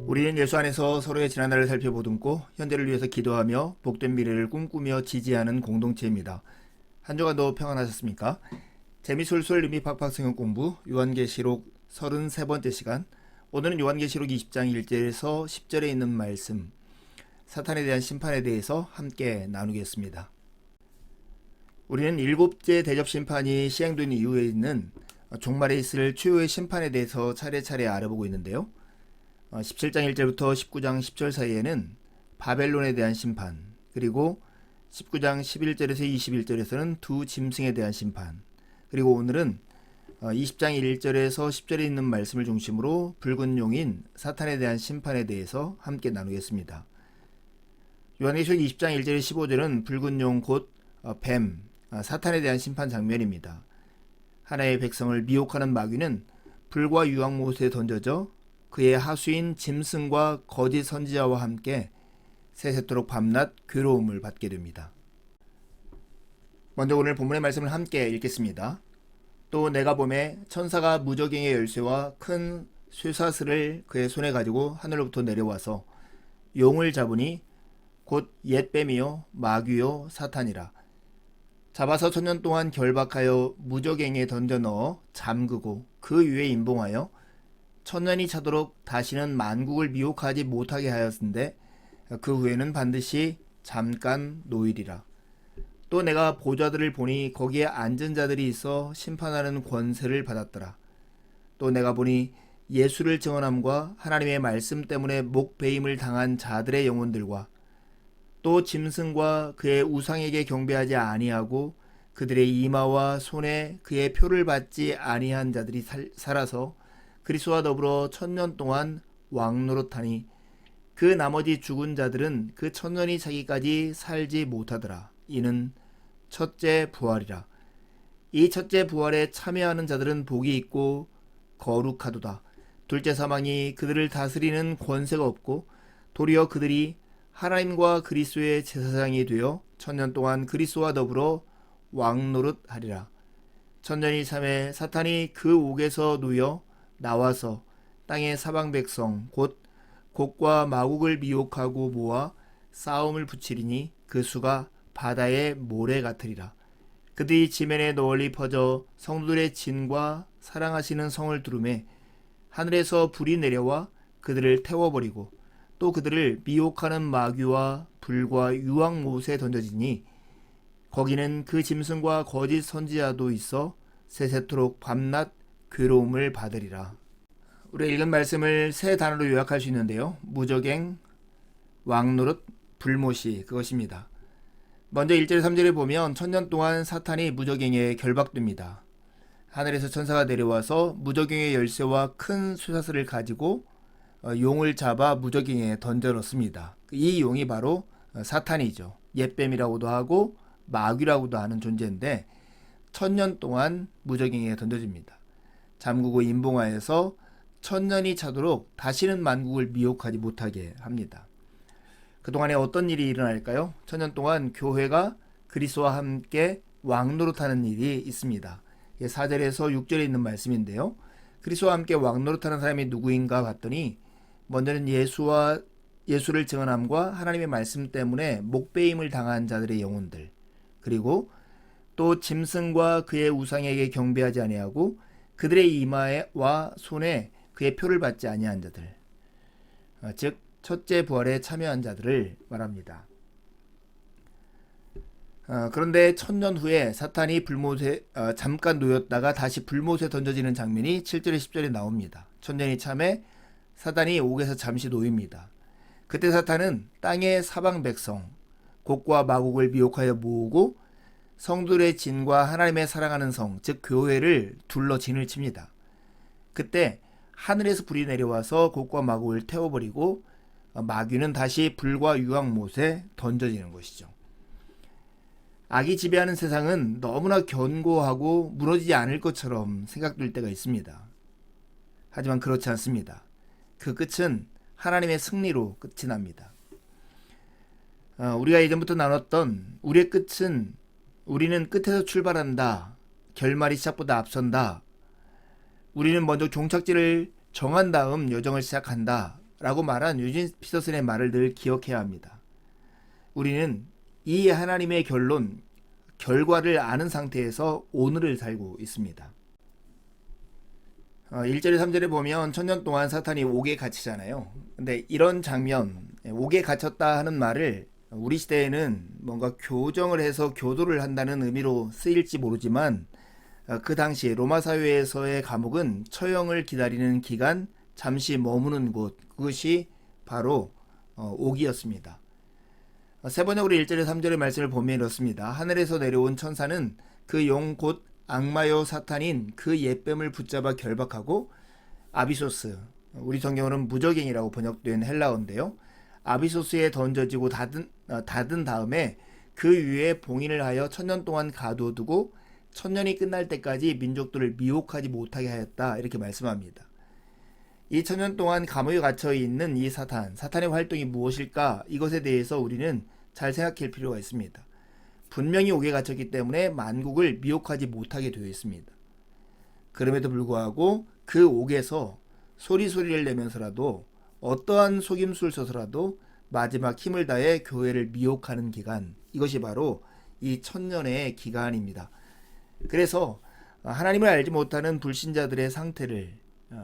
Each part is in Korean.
우리는 예수 안에서 서로의 지난날을 살펴보듬고 현재를 위해서 기도하며 복된 미래를 꿈꾸며 지지하는 공동체입니다. 한 주간도 평안하셨습니까? 재미솔솔 의미 팍팍 성경 공부 요한계시록 33번째 시간. 오늘은 요한계시록 20장 1절에서 10절에 있는 말씀, 사탄에 대한 심판에 대해서 함께 나누겠습니다. 우리는 일곱째 대접 심판이 시행된 이후에 있는 종말에 있을 최후의 심판에 대해서 차례차례 알아보고 있는데요. 17장 1절부터 19장 10절 사이에는 바벨론에 대한 심판, 그리고 19장 11절에서 21절에서는 두 짐승에 대한 심판, 그리고 오늘은 20장 1절에서 10절에 있는 말씀을 중심으로 붉은 용인 사탄에 대한 심판에 대해서 함께 나누겠습니다. 요한계시록 20장 1절에 15절은 붉은 용 곧 뱀, 사탄에 대한 심판 장면입니다. 하나의 백성을 미혹하는 마귀는 불과 유황못에 던져져 그의 하수인 짐승과 거짓 선지자와 함께 세세토록 밤낮 괴로움을 받게 됩니다. 먼저 오늘 본문의 말씀을 함께 읽겠습니다. 또 내가 보매 천사가 무저갱의 열쇠와 큰 쇠사슬을 그의 손에 가지고 하늘로부터 내려와서 용을 잡으니 곧 옛뱀이요 마귀요 사탄이라. 잡아서 천년 동안 결박하여 무저갱에 던져 넣어 잠그고 그 위에 임봉하여 천년이 차도록 다시는 만국을 미혹하지 못하게 하였은데 그 후에는 반드시 잠깐 노일이라. 또 내가 보좌들을 보니 거기에 앉은 자들이 있어 심판하는 권세를 받았더라. 또 내가 보니 예수를 증언함과 하나님의 말씀 때문에 목배임을 당한 자들의 영혼들과 또 짐승과 그의 우상에게 경배하지 아니하고 그들의 이마와 손에 그의 표를 받지 아니한 자들이 살아서 그리스도와 더불어 천년 동안 왕노릇하니 그 나머지 죽은 자들은 그 천년이 차기까지 살지 못하더라. 이는 첫째 부활이라. 이 첫째 부활에 참여하는 자들은 복이 있고 거룩하도다. 둘째 사망이 그들을 다스리는 권세가 없고 도리어 그들이 하나님과 그리스도의 제사장이 되어 천년 동안 그리스도와 더불어 왕노릇하리라. 천년이 참에 사탄이 그 옥에서 누여 나와서 땅의 사방 백성 곧 곡과 마곡을 미혹하고 모아 싸움을 붙이리니 그 수가 바다의 모래 같으리라. 그들이 지면에 널리 퍼져 성도들의 진과 사랑하시는 성을 두르매 하늘에서 불이 내려와 그들을 태워버리고 또 그들을 미혹하는 마귀와 불과 유황못에 던져지니 거기는 그 짐승과 거짓 선지자도 있어 세세토록 밤낮 괴로움을 받으리라. 우리가 읽은 말씀을 세 단어로 요약할 수 있는데요. 무저갱, 왕노릇, 불못이 그것입니다. 먼저 1절 3절에 보면 천년 동안 사탄이 무저갱에 결박됩니다. 하늘에서 천사가 내려와서 무저갱의 열쇠와 큰 쇠사슬을 가지고 용을 잡아 무저갱에 던져 넣습니다. 이 용이 바로 사탄이죠. 옛뱀이라고도 하고 마귀라고도 하는 존재인데 천년 동안 무저갱에 던져집니다. 잠그고 임봉하여서 천년이 차도록 다시는 만국을 미혹하지 못하게 합니다. 그동안에 어떤 일이 일어날까요? 천년 동안 교회가 그리스도와 함께 왕노릇하는 일이 있습니다. 4절에서 6절에 있는 말씀인데요. 그리스도와 함께 왕노릇하는 사람이 누구인가 봤더니 먼저는 예수를 증언함과 하나님의 말씀 때문에 목배임을 당한 자들의 영혼들, 그리고 또 짐승과 그의 우상에게 경배하지 아니하고 그들의 이마와 손에 그의 표를 받지 아니한 자들, 즉 첫째 부활에 참여한 자들을 말합니다. 그런데 천년 후에 사탄이 불못에 잠깐 놓였다가 다시 불못에 던져지는 장면이 7절에 10절에 나옵니다. 천년이 참에 사탄이 옥에서 잠시 놓입니다. 그때 사탄은 땅의 사방 백성 곡과 마곡을 미혹하여 모으고 성들의 진과 하나님의 사랑하는 성, 즉 교회를 둘러 진을 칩니다. 그때 하늘에서 불이 내려와서 곡과 마곡을 태워버리고 마귀는 다시 불과 유황못에 던져지는 것이죠. 악이 지배하는 세상은 너무나 견고하고 무너지지 않을 것처럼 생각될 때가 있습니다. 하지만 그렇지 않습니다. 그 끝은 하나님의 승리로 끝이 납니다. 우리가 예전부터 나눴던 우리의 끝은 우리는 끝에서 출발한다. 결말이 시작보다 앞선다. 우리는 먼저 종착지를 정한 다음 여정을 시작한다. 라고 말한 유진 피터슨의 말을 늘 기억해야 합니다. 우리는 이 하나님의 결과를 아는 상태에서 오늘을 살고 있습니다. 1절에 3절에 보면 천년 동안 사탄이 옥에 갇히잖아요. 근데 이런 장면, 옥에 갇혔다 하는 말을 우리 시대에는 뭔가 교정을 해서 교도를 한다는 의미로 쓰일지 모르지만 그 당시 로마 사회에서의 감옥은 처형을 기다리는 기간, 잠시 머무는 곳, 그것이 바로 옥이었습니다. 세 번역으로 1절에 3절의 말씀을 보면 이렇습니다. 하늘에서 내려온 천사는 그 용 곧 악마요 사탄인 그 옛뱀을 붙잡아 결박하고 아비소스, 우리 성경으로는 무저갱이라고 번역된 헬라어인데요. 아비소스에 던져지고 닫은 다음에 그 위에 봉인을 하여 천년 동안 가둬두고 천년이 끝날 때까지 민족들을 미혹하지 못하게 하였다. 이렇게 말씀합니다. 이 천년 동안 감옥에 갇혀 있는 이 사탄의 활동이 무엇일까? 이것에 대해서 우리는 잘 생각할 필요가 있습니다. 분명히 옥에 갇혔기 때문에 만국을 미혹하지 못하게 되어 있습니다. 그럼에도 불구하고 그 옥에서 소리를 내면서라도 어떠한 속임수를 써서라도 마지막 힘을 다해 교회를 미혹하는 기간, 이것이 바로 이 천년의 기간입니다. 그래서 하나님을 알지 못하는 불신자들의 상태를,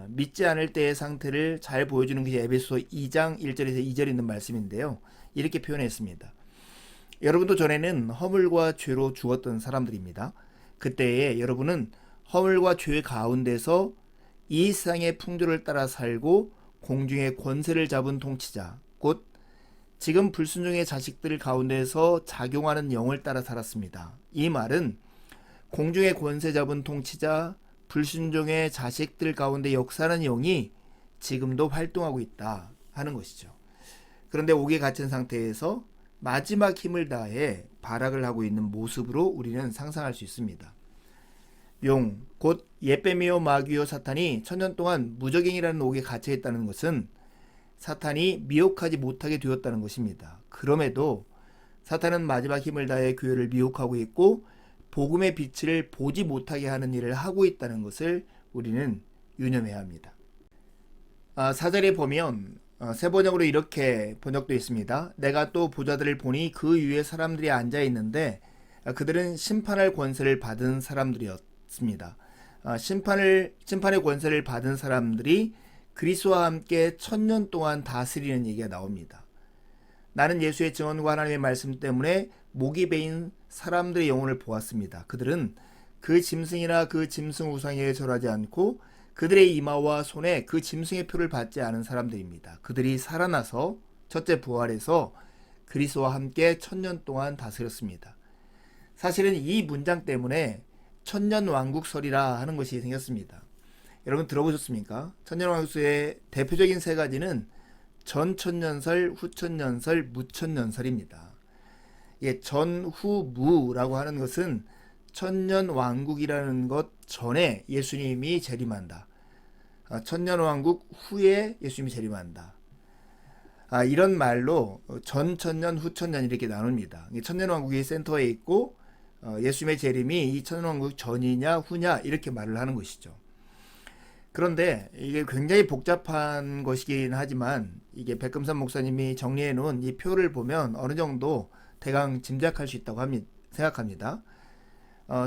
믿지 않을 때의 상태를 잘 보여주는 것이 에베소서 2장 1절에서 2절에 있는 말씀인데요. 이렇게 표현했습니다. 여러분도 전에는 허물과 죄로 죽었던 사람들입니다. 그때에 여러분은 허물과 죄 가운데서 이 세상의 풍조를 따라 살고 공중의 권세를 잡은 통치자, 곧 지금 불순종의 자식들 가운데서 작용하는 영을 따라 살았습니다. 이 말은 공중의 권세 잡은 통치자, 불순종의 자식들 가운데 역사하는 영이 지금도 활동하고 있다 하는 것이죠. 그런데 옥에 갇힌 상태에서 마지막 힘을 다해 발악을 하고 있는 모습으로 우리는 상상할 수 있습니다. 용, 곧 옛뱀이요 마귀요 사탄이 천년 동안 무저갱이라는 옥에 갇혀 있다는 것은 사탄이 미혹하지 못하게 되었다는 것입니다. 그럼에도 사탄은 마지막 힘을 다해 교회를 미혹하고 있고 복음의 빛을 보지 못하게 하는 일을 하고 있다는 것을 우리는 유념해야 합니다. 4절에 보면 새 번역으로 이렇게 번역되어 있습니다. 내가 또 보좌들을 보니 그 위에 사람들이 앉아 있는데 그들은 심판할 권세를 받은 사람들이었습니다. 심판의 권세를 받은 사람들이 그리스도와 함께 천년 동안 다스리는 얘기가 나옵니다. 나는 예수의 증언과 하나님의 말씀 때문에 목이 베인 사람들의 영혼을 보았습니다. 그들은 그 짐승이나 그 짐승 우상에 절하지 않고 그들의 이마와 손에 그 짐승의 표를 받지 않은 사람들입니다. 그들이 살아나서 첫째 부활해서 그리스도와 함께 천년 동안 다스렸습니다. 사실은 이 문장 때문에 천년왕국설이라 하는 것이 생겼습니다. 여러분 들어보셨습니까? 천년왕국설의 대표적인 세 가지는 전천년설, 후천년설, 무천년설입니다. 전후무라고 하는 것은 천년왕국이라는 것 전에 예수님이 재림한다. 천년왕국 후에 예수님이 재림한다. 이런 말로 전천년, 후천년 이렇게 나눕니다. 천년왕국이 센터에 있고 예수님의 재림이 이 천년왕국 전이냐 후냐 이렇게 말을 하는 것이죠. 그런데 이게 굉장히 복잡한 것이긴 하지만 이게 백금산 목사님이 정리해 놓은 이 표를 보면 어느 정도 대강 짐작할 수 있다고 생각합니다.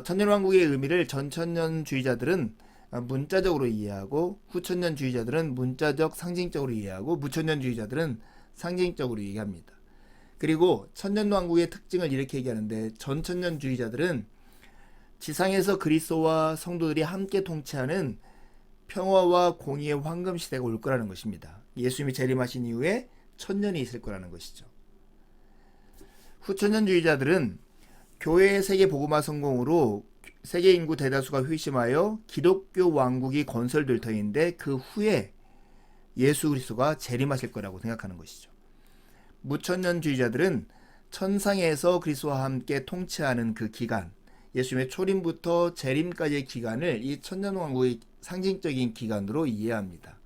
천년왕국의 의미를 전천년주의자들은 문자적으로 이해하고 후천년주의자들은 문자적 상징적으로 이해하고 무천년주의자들은 상징적으로 얘기합니다. 그리고 천년왕국의 특징을 이렇게 얘기하는데 전천년주의자들은 지상에서 그리스도와 성도들이 함께 통치하는 평화와 공의의 황금 시대가 올 거라는 것입니다. 예수님이 재림하신 이후에 천년이 있을 거라는 것이죠. 후천년주의자들은 교회의 세계 복음화 성공으로 세계 인구 대다수가 회심하여 기독교 왕국이 건설될 터인데 그 후에 예수 그리스도가 재림하실 거라고 생각하는 것이죠. 무천년주의자들은 천상에서 그리스도와 함께 통치하는 그 기간, 예수님의 초림부터 재림까지의 기간을 이 천년왕국의 상징적인 기간으로 이해합니다.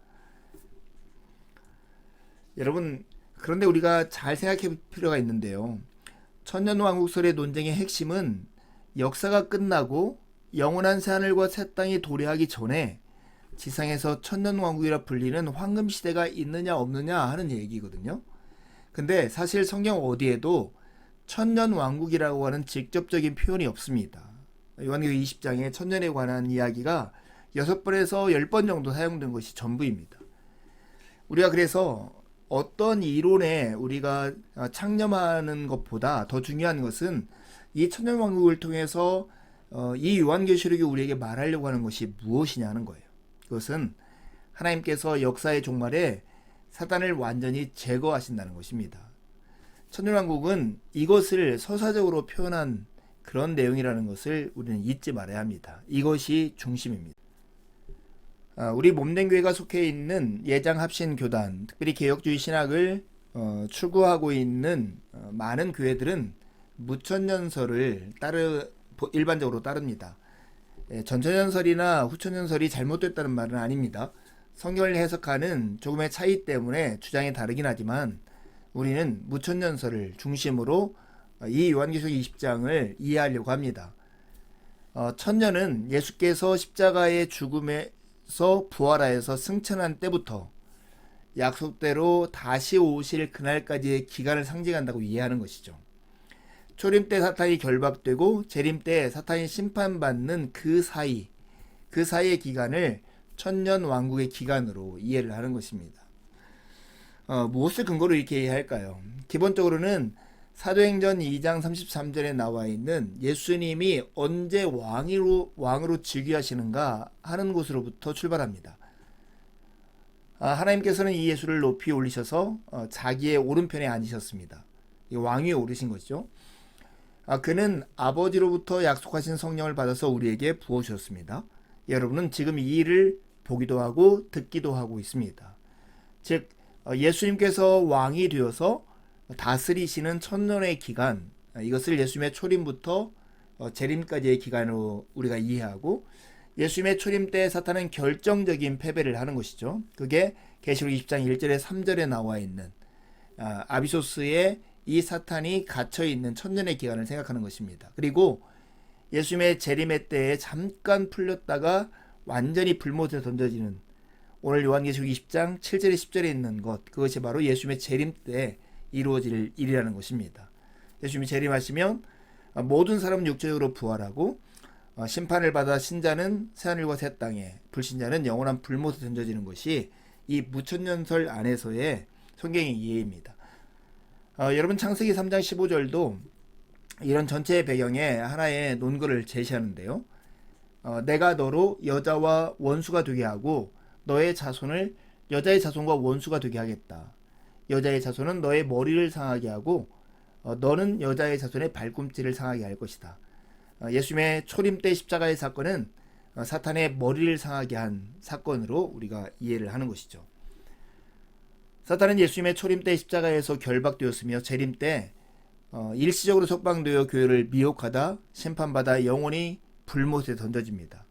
여러분, 그런데 우리가 잘 생각해 볼 필요가 있는데요. 천년왕국설의 논쟁의 핵심은 역사가 끝나고 영원한 새하늘과 새 땅이 도래하기 전에 지상에서 천년왕국이라 불리는 황금시대가 있느냐 없느냐 하는 얘기거든요. 근데 사실 성경 어디에도 천년왕국이라고 하는 직접적인 표현이 없습니다. 요한계시록 20장에 천년에 관한 이야기가 6번에서 10번 정도 사용된 것이 전부입니다. 우리가 그래서 어떤 이론에 우리가 창념하는 것보다 더 중요한 것은 이 천년왕국을 통해서 이 요한계시록이 우리에게 말하려고 하는 것이 무엇이냐 하는 거예요. 그것은 하나님께서 역사의 종말에 사단을 완전히 제거하신다는 것입니다. 천년왕국은 이것을 서사적으로 표현한 그런 내용이라는 것을 우리는 잊지 말아야 합니다. 이것이 중심입니다. 우리 몸된 교회가 속해 있는 예장합신교단, 특별히 개혁주의 신학을 추구하고 있는 많은 교회들은 무천년설을 일반적으로 따릅니다. 전천년설이나 후천년설이 잘못됐다는 말은 아닙니다. 성경을 해석하는 조금의 차이 때문에 주장이 다르긴 하지만 우리는 무천년설을 중심으로 이 요한계시록 20장을 이해하려고 합니다. 천년은 예수께서 십자가의 죽음에서 부활하여서 승천한 때부터 약속대로 다시 오실 그날까지의 기간을 상징한다고 이해하는 것이죠. 초림 때 사탄이 결박되고 재림 때 사탄이 심판받는 그 사이의 기간을 천년 왕국의 기간으로 이해를 하는 것입니다. 무엇을 근거로 이렇게 이해할까요? 기본적으로는 사도행전 2장 33절에 나와 있는 예수님이 언제 왕으로 즉위하시는가 하는 곳으로부터 출발합니다. 하나님께서는 이 예수를 높이 올리셔서 자기의 오른편에 앉으셨습니다. 왕위에 오르신 것이죠. 그는 아버지로부터 약속하신 성령을 받아서 우리에게 부어주셨습니다. 여러분은 지금 이 일을 보기도 하고 듣기도 하고 있습니다. 즉 예수님께서 왕이 되어서 다스리시는 천년의 기간, 이것을 예수님의 초림부터 재림까지의 기간으로 우리가 이해하고, 예수님의 초림 때 사탄은 결정적인 패배를 하는 것이죠. 그게 계시록 20장 1절에 3절에 나와 있는 아비소스의 이 사탄이 갇혀있는 천년의 기간을 생각하는 것입니다. 그리고 예수님의 재림의 때에 잠깐 풀렸다가 완전히 불못에 던져지는, 오늘 요한계시록 20장 7절에 10절에 있는 것, 그것이 바로 예수님의 재림 때 이루어질 일이라는 것입니다. 예수님이 재림하시면 모든 사람은 육체적으로 부활하고 심판을 받아 신자는 새하늘과 새 땅에, 불신자는 영원한 불못에 던져지는 것이 이 무천년설 안에서의 성경의 이해입니다. 여러분 창세기 3장 15절도 이런 전체의 배경에 하나의 논거를 제시하는데요. 내가 너로 여자와 원수가 되게 하고 너의 자손을 여자의 자손과 원수가 되게 하겠다. 여자의 자손은 너의 머리를 상하게 하고 너는 여자의 자손의 발꿈치를 상하게 할 것이다. 예수님의 초림 때 십자가의 사건은 사탄의 머리를 상하게 한 사건으로 우리가 이해를 하는 것이죠. 사탄은 예수님의 초림 때 십자가에서 결박되었으며 재림 때 일시적으로 석방되어 교회를 미혹하다 심판받아 영원히 불못에 던져집니다.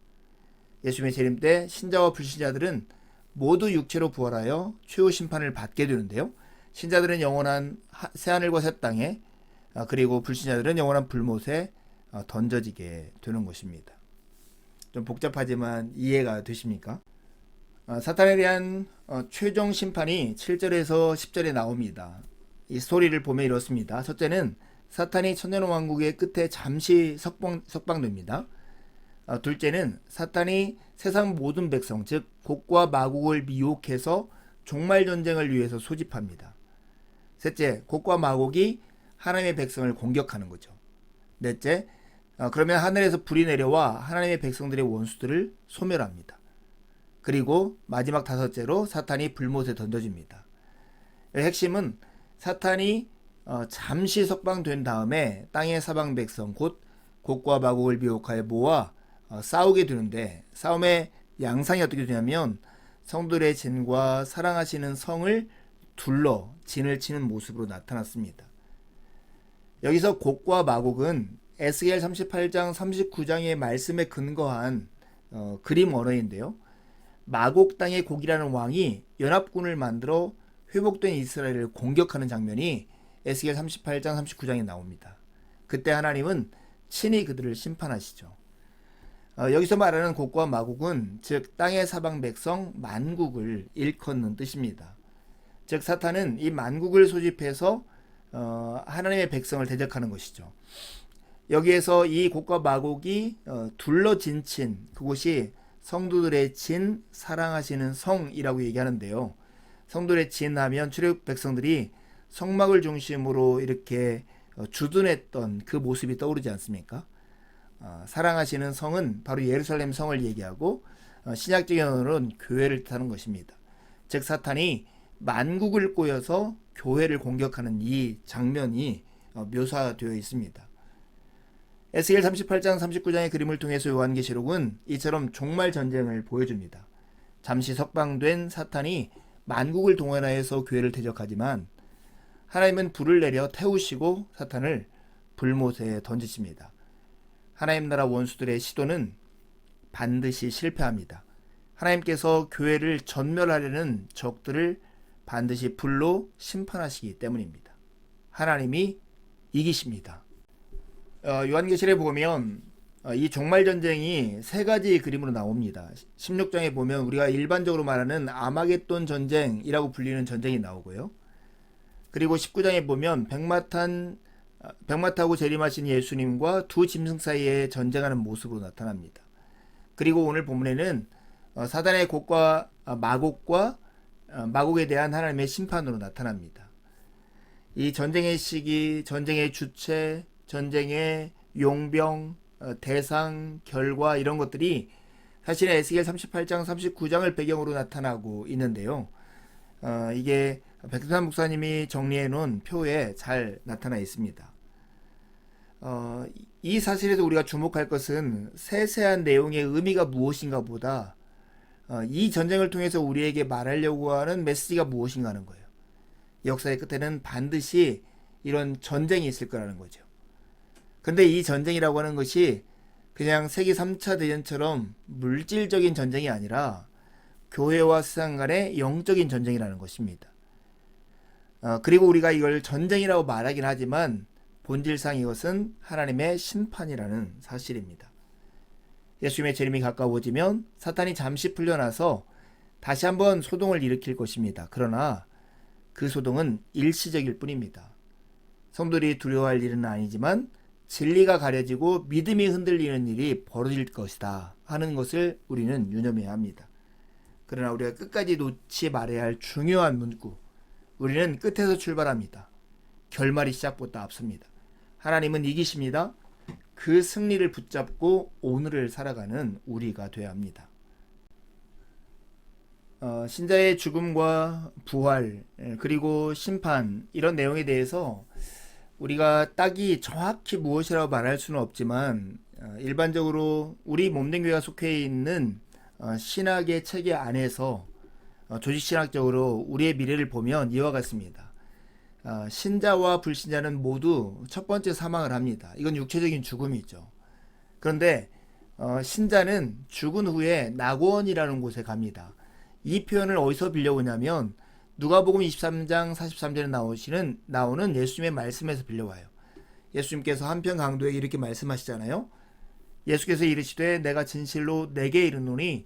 예수님의 재림 때 신자와 불신자들은 모두 육체로 부활하여 최후 심판을 받게 되는데요. 신자들은 영원한 새하늘과 새 땅에, 그리고 불신자들은 영원한 불못에 던져지게 되는 것입니다. 좀 복잡하지만 이해가 되십니까? 사탄에 대한 최종 심판이 7절에서 10절에 나옵니다. 이 스토리를 보면 이렇습니다. 첫째는 사탄이 천년왕국의 끝에 잠시 석방됩니다. 둘째는 사탄이 세상 모든 백성, 즉 곡과 마곡을 미혹해서 종말전쟁을 위해서 소집합니다. 셋째, 곡과 마곡이 하나님의 백성을 공격하는 거죠. 넷째, 그러면 하늘에서 불이 내려와 하나님의 백성들의 원수들을 소멸합니다. 그리고 마지막 다섯째로 사탄이 불못에 던져집니다. 핵심은 사탄이 잠시 석방된 다음에 땅의 사방 백성 곧 곡과 마곡을 미혹하여 모아 싸우게 되는데, 싸움의 양상이 어떻게 되냐면 성도들의 진과 사랑하시는 성을 둘러 진을 치는 모습으로 나타났습니다. 여기서 곡과 마곡은 에스겔 38장 39장의 말씀에 근거한 그림 언어인데요. 마곡 땅의 곡이라는 왕이 연합군을 만들어 회복된 이스라엘을 공격하는 장면이 에스겔 38장 39장에 나옵니다. 그때 하나님은 친히 그들을 심판하시죠. 여기서 말하는 곡과 마곡은 즉 땅의 사방 백성 만국을 일컫는 뜻입니다. 즉 사탄은 이 만국을 소집해서 하나님의 백성을 대적하는 것이죠. 여기에서 이 곡과 마곡이 둘러진 친, 그곳이 성도들의 진, 사랑하시는 성이라고 얘기하는데요. 성도들의 진 하면 출애굽 백성들이 성막을 중심으로 이렇게 주둔했던 그 모습이 떠오르지 않습니까? 사랑하시는 성은 바로 예루살렘 성을 얘기하고 신약적인 언어로는 교회를 뜻하는 것입니다. 즉 사탄이 만국을 꼬여서 교회를 공격하는 이 장면이 묘사되어 있습니다. 에스겔 38장 39장의 그림을 통해서 요한계시록은 이처럼 종말 전쟁을 보여줍니다. 잠시 석방된 사탄이 만국을 동원하여서 교회를 대적하지만 하나님은 불을 내려 태우시고 사탄을 불못에 던지십니다. 하나님 나라 원수들의 시도는 반드시 실패합니다. 하나님께서 교회를 전멸하려는 적들을 반드시 불로 심판하시기 때문입니다. 하나님이 이기십니다. 요한계시록에 보면 이 종말전쟁이 세 가지 그림으로 나옵니다. 16장에 보면 우리가 일반적으로 말하는 아마겟돈 전쟁이라고 불리는 전쟁이 나오고요. 그리고 19장에 보면 백마타고 재림하신 예수님과 두 짐승 사이에 전쟁하는 모습으로 나타납니다. 그리고 오늘 본문에는 사단의 곡과 마곡과 마곡에 대한 하나님의 심판으로 나타납니다. 이 전쟁의 시기, 전쟁의 주체, 전쟁의 용병, 대상, 결과 이런 것들이 사실은 에스겔 38장, 39장을 배경으로 나타나고 있는데요. 이게 백두산 목사님이 정리해 놓은 표에 잘 나타나 있습니다. 이 사실에서 우리가 주목할 것은 세세한 내용의 의미가 무엇인가 보다 이 전쟁을 통해서 우리에게 말하려고 하는 메시지가 무엇인가 하는 거예요. 역사의 끝에는 반드시 이런 전쟁이 있을 거라는 거죠. 근데 이 전쟁이라고 하는 것이 그냥 세계 3차 대전처럼 물질적인 전쟁이 아니라 교회와 세상 간의 영적인 전쟁이라는 것입니다. 그리고 우리가 이걸 전쟁이라고 말하긴 하지만 본질상 이것은 하나님의 심판이라는 사실입니다. 예수님의 재림이 가까워지면 사탄이 잠시 풀려나서 다시 한번 소동을 일으킬 것입니다. 그러나 그 소동은 일시적일 뿐입니다. 성도들이 두려워할 일은 아니지만 진리가 가려지고 믿음이 흔들리는 일이 벌어질 것이다 하는 것을 우리는 유념해야 합니다. 그러나 우리가 끝까지 놓지 말아야 할 중요한 문구, 우리는 끝에서 출발합니다. 결말이 시작보다 앞섭니다. 하나님은 이기십니다. 그 승리를 붙잡고 오늘을 살아가는 우리가 되어야 합니다. 신자의 죽음과 부활 그리고 심판 이런 내용에 대해서 우리가 딱히 정확히 무엇이라고 말할 수는 없지만 일반적으로 우리 몸된 교회가 속해 있는 신학의 체계 안에서 조직신학적으로 우리의 미래를 보면 이와 같습니다. 신자와 불신자는 모두 첫 번째 사망을 합니다. 이건 육체적인 죽음이죠. 그런데 신자는 죽은 후에 낙원이라는 곳에 갑니다. 이 표현을 어디서 빌려오냐면 누가복음 23장 43절에 나오는 예수님의 말씀에서 빌려와요. 예수님께서 한편 강도에게 이렇게 말씀하시잖아요. 예수께서 이르시되 내가 진실로 내게 이르노니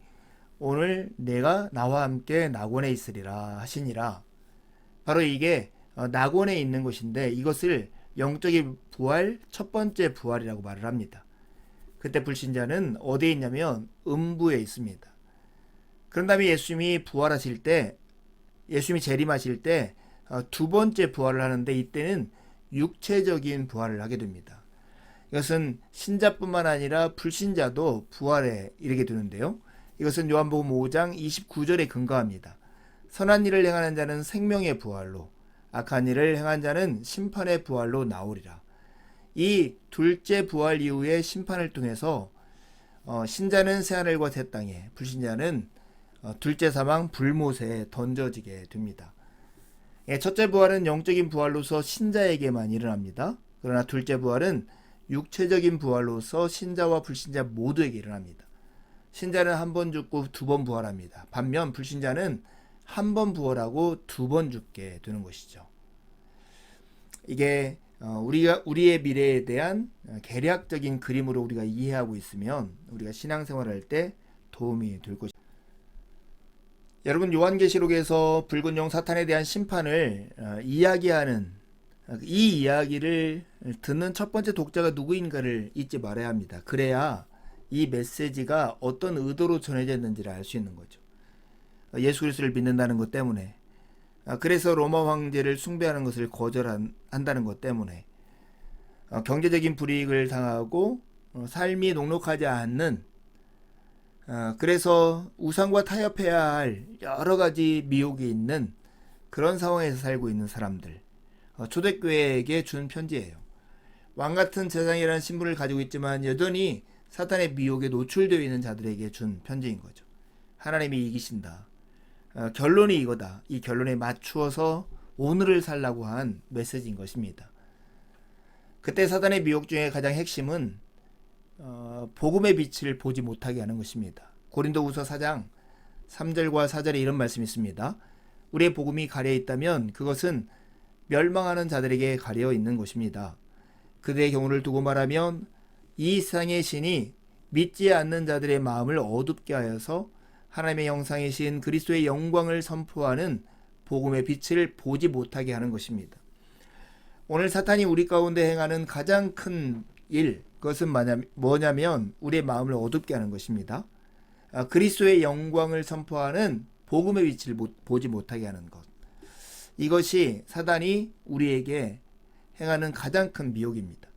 오늘 내가 나와 함께 낙원에 있으리라 하시니라. 바로 이게 낙원에 있는 것인데 이것을 영적인 부활, 첫 번째 부활이라고 말을 합니다. 그때 불신자는 어디에 있냐면 음부에 있습니다. 그런 다음에 예수님이 부활하실 때, 예수님이 재림하실 때 두 번째 부활을 하는데 이때는 육체적인 부활을 하게 됩니다. 이것은 신자뿐만 아니라 불신자도 부활에 이르게 되는데요. 이것은 요한복음 5장 29절에 근거합니다. 선한 일을 행하는 자는 생명의 부활로, 악한 일을 행한 자는 심판의 부활로 나오리라. 이 둘째 부활 이후의 심판을 통해서 신자는 새하늘과 새 땅에, 불신자는 둘째 사망 불못에 던져지게 됩니다. 첫째 부활은 영적인 부활로서 신자에게만 일어납니다. 그러나 둘째 부활은 육체적인 부활로서 신자와 불신자 모두에게 일어납니다. 신자는 한 번 죽고 두 번 부활합니다. 반면 불신자는 한 번 부활하고 두 번 죽게 되는 것이죠. 이게 우리의 미래에 대한 계략적인 그림으로 우리가 이해하고 있으면 우리가 신앙생활할 때 도움이 될 것입니다. 여러분, 요한계시록에서 붉은 용 사탄에 대한 심판을 이야기하는 이 이야기를 듣는 첫 번째 독자가 누구인가를 잊지 말아야 합니다. 그래야 이 메시지가 어떤 의도로 전해졌는지를 알 수 있는 거죠. 예수 그리스도를 믿는다는 것 때문에, 그래서 로마 황제를 숭배하는 것을 거절한다는 것 때문에, 경제적인 불이익을 당하고 삶이 녹록하지 않는, 그래서 우상과 타협해야 할 여러 가지 미혹이 있는 그런 상황에서 살고 있는 사람들, 초대교회에게 준 편지예요. 왕같은 제사장이라는 신분을 가지고 있지만 여전히 사탄의 미혹에 노출되어 있는 자들에게 준 편지인 거죠. 하나님이 이기신다. 결론이 이거다. 이 결론에 맞추어서 오늘을 살라고 한 메시지인 것입니다. 그때 사탄의 미혹 중에 가장 핵심은 복음의 빛을 보지 못하게 하는 것입니다. 고린도후서 4장 3절과 4절에 이런 말씀이 있습니다. 우리의 복음이 가려 있다면 그것은 멸망하는 자들에게 가려 있는 것입니다. 그들의 경우를 두고 말하면 이 세상의 신이 믿지 않는 자들의 마음을 어둡게 하여서 하나님의 형상이신 그리스도의 영광을 선포하는 복음의 빛을 보지 못하게 하는 것입니다. 오늘 사탄이 우리 가운데 행하는 가장 큰 일, 그것은 뭐냐면 우리의 마음을 어둡게 하는 것입니다. 그리스도의 영광을 선포하는 복음의 빛을 보지 못하게 하는 것. 이것이 사단이 우리에게 행하는 가장 큰 미혹입니다.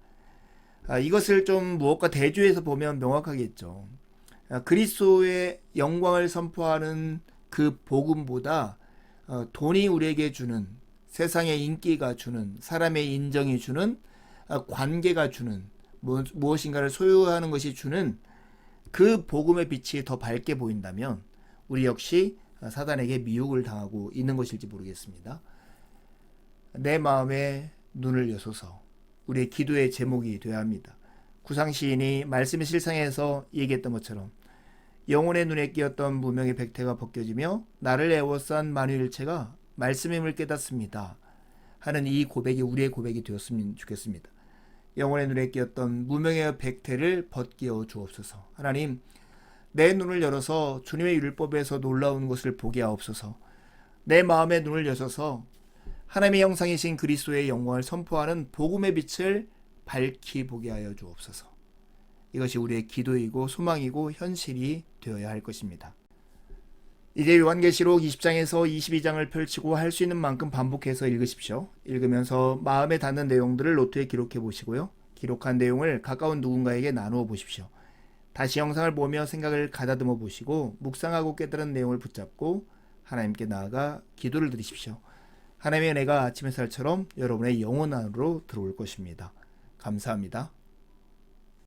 이것을 좀 무엇과 대조해서 보면 명확하겠죠. 그리스도의 영광을 선포하는 그 복음보다 돈이 우리에게 주는, 세상의 인기가 주는, 사람의 인정이 주는, 관계가 주는, 무엇인가를 소유하는 것이 주는 그 복음의 빛이 더 밝게 보인다면 우리 역시 사단에게 미혹을 당하고 있는 것일지 모르겠습니다. 내 마음에 눈을 여소서, 우리의 기도의 제목이 되어야 합니다. 구상시인이 말씀의 실상에서 얘기했던 것처럼 영혼의 눈에 끼었던 무명의 백태가 벗겨지며 나를 애워싼 만유일체가 말씀임을 깨닫습니다 하는 이 고백이 우리의 고백이 되었으면 좋겠습니다. 영혼의 눈에 끼었던 무명의 백태를 벗겨 주옵소서. 하나님, 내 눈을 열어서 주님의 율법에서 놀라운 것을 보게 하옵소서. 내 마음의 눈을 여셔서 하나님의 형상이신 그리스도의 영광을 선포하는 복음의 빛을 밝히 보게 하여 주옵소서. 이것이 우리의 기도이고 소망이고 현실이 되어야 할 것입니다. 이제 요한계시록 20장에서 22장을 펼치고 할 수 있는 만큼 반복해서 읽으십시오. 읽으면서 마음에 닿는 내용들을 노트에 기록해 보시고요. 기록한 내용을 가까운 누군가에게 나누어 보십시오. 다시 영상을 보며 생각을 가다듬어 보시고 묵상하고 깨달은 내용을 붙잡고 하나님께 나아가 기도를 드리십시오. 하나님의 은혜가 아침 햇살처럼 여러분의 영혼 안으로 들어올 것입니다. 감사합니다.